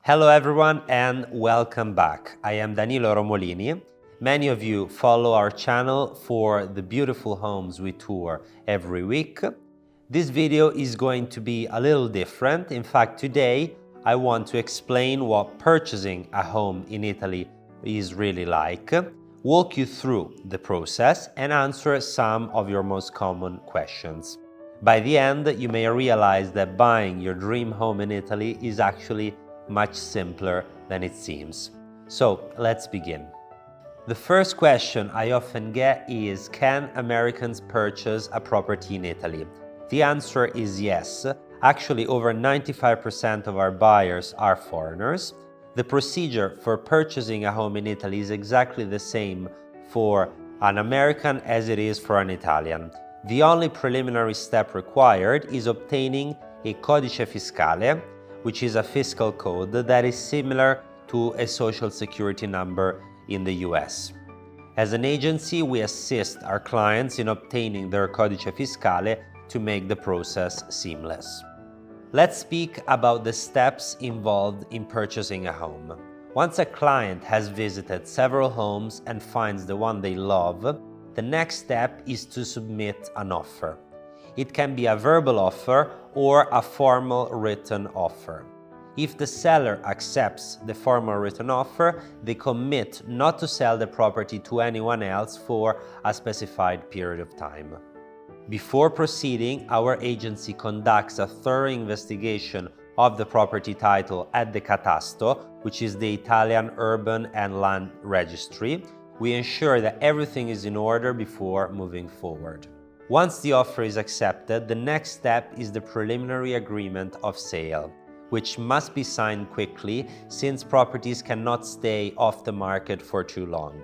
Hello everyone and welcome back. I am Danilo Romolini. Many of you follow our channel for the beautiful homes we tour every week. This video is going to be a little different. In fact, today I want to explain what purchasing a home in Italy is really like, walk you through the process and answer some of your most common questions. By the end, you may realize that buying your dream home in Italy is actually much simpler than it seems. So let's begin. The first question I often get is, can Americans purchase a property in Italy? The answer is yes. Actually, over 95% of our buyers are foreigners. The procedure for purchasing a home in Italy is exactly the same for an American as it is for an Italian. The only preliminary step required is obtaining a codice fiscale, which is a fiscal code that is similar to a social security number in the US. As an agency, we assist our clients in obtaining their codice fiscale to make the process seamless. Let's speak about the steps involved in purchasing a home. Once a client has visited several homes and finds the one they love, the next step is to submit an offer. It can be a verbal offer or a formal written offer. If the seller accepts the formal written offer, they commit not to sell the property to anyone else for a specified period of time. Before proceeding, our agency conducts a thorough investigation of the property title at the Catasto, which is the Italian Urban and Land Registry. We ensure that everything is in order before moving forward. Once the offer is accepted, the next step is the preliminary agreement of sale, which must be signed quickly since properties cannot stay off the market for too long.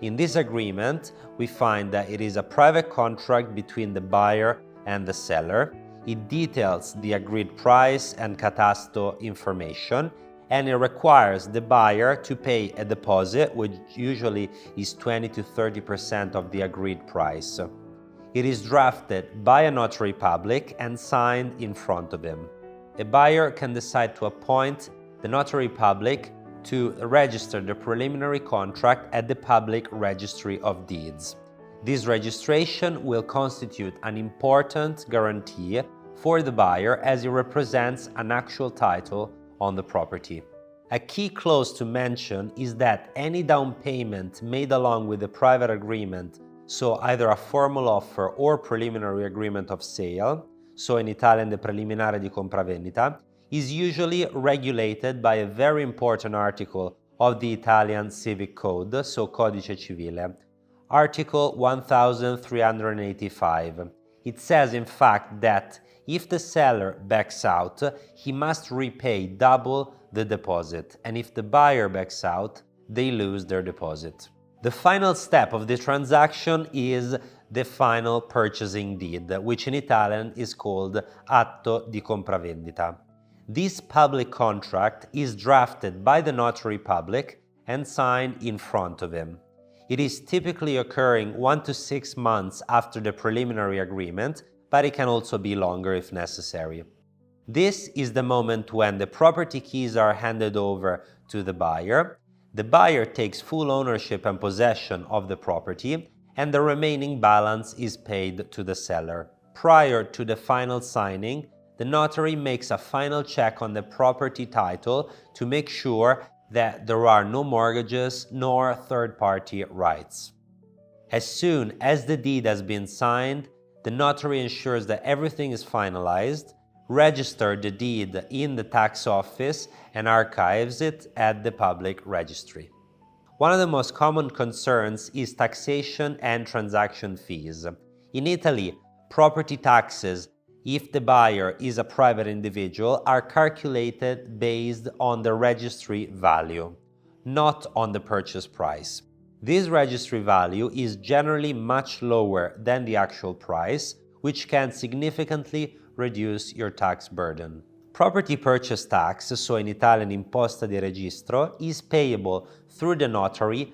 In this agreement, we find that it is a private contract between the buyer and the seller. It details the agreed price and Catasto information, and it requires the buyer to pay a deposit, which usually is 20 to 30% of the agreed price. It is drafted by a notary public and signed in front of him. A buyer can decide to appoint the notary public to register the preliminary contract at the Public Registry of Deeds. This registration will constitute an important guarantee for the buyer as it represents an actual title on the property. A key clause to mention is that any down payment made along with the private agreement, so either a formal offer or preliminary agreement of sale, so in Italian the preliminare di compravendita, is usually regulated by a very important article of the Italian Civic Code, so Codice Civile, Article 1385. It says in fact that if the seller backs out, he must repay double the deposit, and if the buyer backs out, they lose their deposit. The final step of the transaction is the final purchasing deed, which in Italian is called atto di compravendita. This public contract is drafted by the notary public and signed in front of him. It is typically occurring 1 to 6 months after the preliminary agreement, but it can also be longer if necessary. This is the moment when the property keys are handed over to the buyer. The buyer takes full ownership and possession of the property, and the remaining balance is paid to the seller. Prior to the final signing, the notary makes a final check on the property title to make sure that there are no mortgages nor third-party rights. As soon as the deed has been signed, the notary ensures that everything is finalized, registers the deed in the tax office, and archives it at the public registry. One of the most common concerns is taxation and transaction fees. In Italy, property taxes, if the buyer is a private individual, are calculated based on the registry value, not on the purchase price. This registry value is generally much lower than the actual price, which can significantly reduce your tax burden. Property purchase tax, so in Italian imposta di registro, is payable through the notary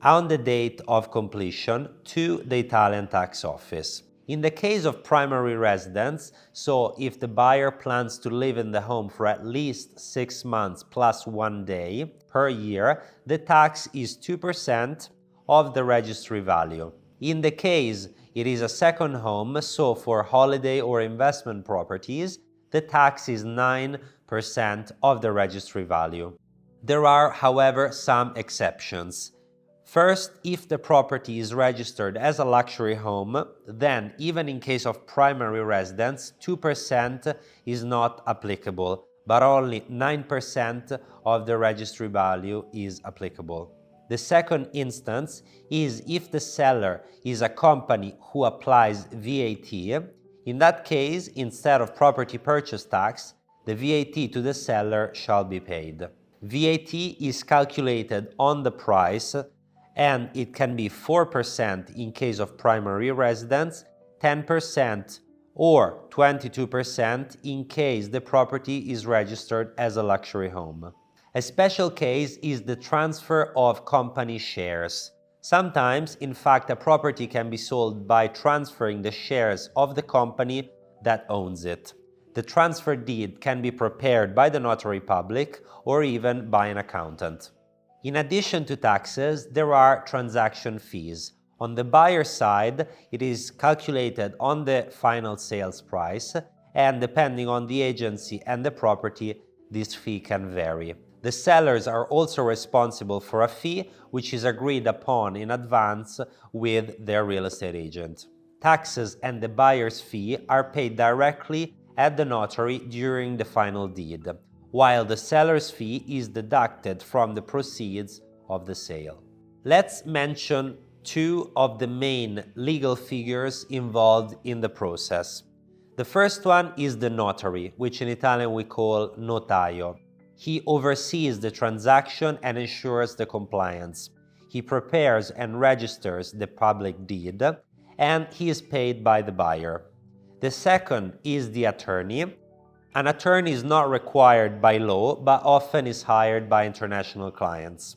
on the date of completion to the Italian tax office. In the case of primary residence, so if the buyer plans to live in the home for at least 6 months plus 1 day per year, the tax is 2% of the registry value. In the case it is a second home, so for holiday or investment properties, the tax is 9% of the registry value. There are, however, some exceptions. First, if the property is registered as a luxury home, then even in case of primary residence, 2% is not applicable, but only 9% of the registry value is applicable. The second instance is if the seller is a company who applies VAT. In that case, instead of property purchase tax, the VAT to the seller shall be paid. VAT is calculated on the price, and it can be 4% in case of primary residence, 10% or 22% in case the property is registered as a luxury home. A special case is the transfer of company shares. Sometimes, in fact, a property can be sold by transferring the shares of the company that owns it. The transfer deed can be prepared by the notary public or even by an accountant. In addition to taxes, there are transaction fees. On the buyer side, it is calculated on the final sales price, and depending on the agency and the property, this fee can vary. The sellers are also responsible for a fee which is agreed upon in advance with their real estate agent. Taxes and the buyer's fee are paid directly at the notary during the final deed, while the seller's fee is deducted from the proceeds of the sale. Let's mention two of the main legal figures involved in the process. The first one is the notary, which in Italian we call notaio. He oversees the transaction and ensures the compliance. He prepares and registers the public deed, and he is paid by the buyer. The second is the attorney. An attorney is not required by law, but often is hired by international clients.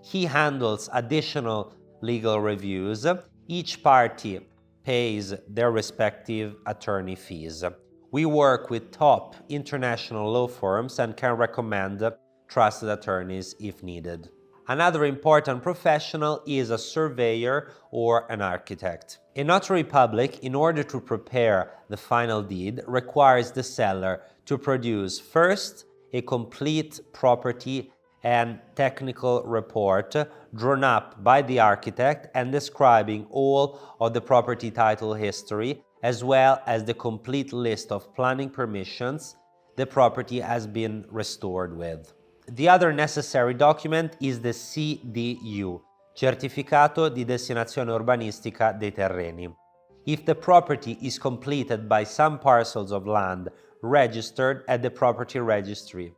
He handles additional legal reviews. Each party pays their respective attorney fees. We work with top international law firms and can recommend trusted attorneys if needed. Another important professional is a surveyor or an architect. A notary public, in order to prepare the final deed, requires the seller to produce first a complete property and technical report drawn up by the architect and describing all of the property title history, as well as the complete list of planning permissions the property has been restored with. The other necessary document is the CDU, Certificato di Destinazione Urbanistica dei Terreni. If the property is completed by some parcels of land registered at the property registry.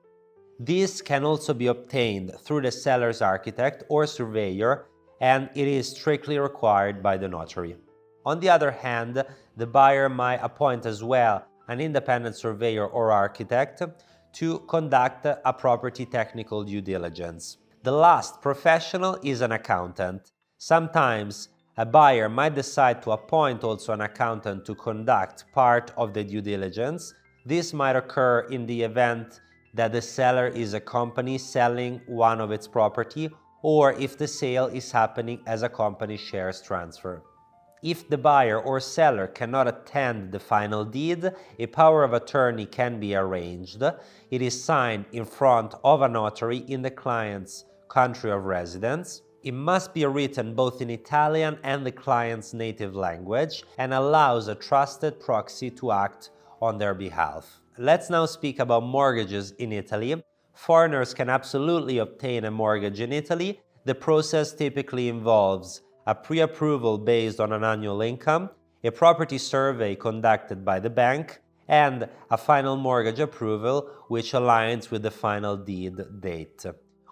This can also be obtained through the seller's architect or surveyor, and it is strictly required by the notary. On the other hand, the buyer might appoint as well an independent surveyor or architect to conduct a property technical due diligence. The last professional is an accountant. Sometimes a buyer might decide to appoint also an accountant to conduct part of the due diligence. This might occur in the event that the seller is a company selling one of its property, or if the sale is happening as a company shares transfer. If the buyer or seller cannot attend the final deed, a power of attorney can be arranged. It is signed in front of a notary in the client's country of residence. It must be written both in Italian and the client's native language and allows a trusted proxy to act on their behalf. Let's now speak about mortgages in Italy. Foreigners can absolutely obtain a mortgage in Italy. The process typically involves a pre-approval based on an annual income, a property survey conducted by the bank, and a final mortgage approval which aligns with the final deed date.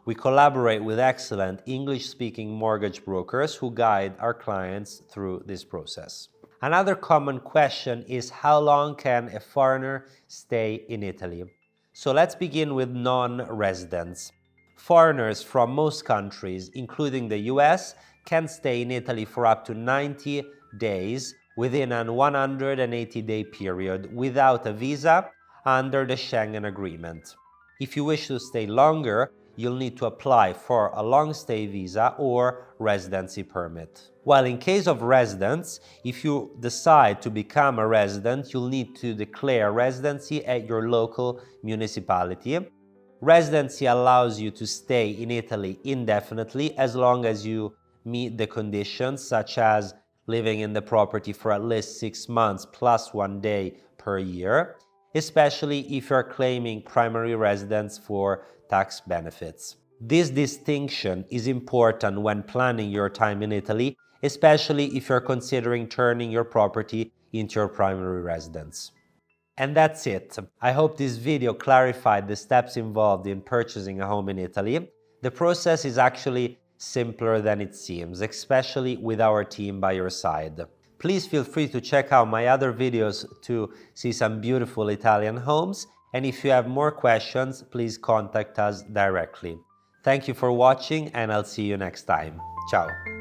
We collaborate with excellent English-speaking mortgage brokers who guide our clients through this process. Another common question is how long can a foreigner stay in Italy? So let's begin with non-residents. Foreigners from most countries, including the US, can stay in Italy for up to 90 days within a 180-day period without a visa under the Schengen Agreement. If you wish to stay longer, you'll need to apply for a long-stay visa or residency permit. While in case of residence, if you decide to become a resident, you'll need to declare residency at your local municipality. Residency allows you to stay in Italy indefinitely as long as you meet the conditions such as living in the property for at least 6 months plus 1 day per year, especially if you're claiming primary residence for tax benefits. This distinction is important when planning your time in Italy, especially if you're considering turning your property into your primary residence. And that's it. I hope this video clarified the steps involved in purchasing a home in Italy. The process is actually simpler than it seems, especially with our team by your side. Please feel free to check out my other videos to see some beautiful Italian homes, and if you have more questions, please contact us directly. Thank you for watching, and I'll see you next time. Ciao!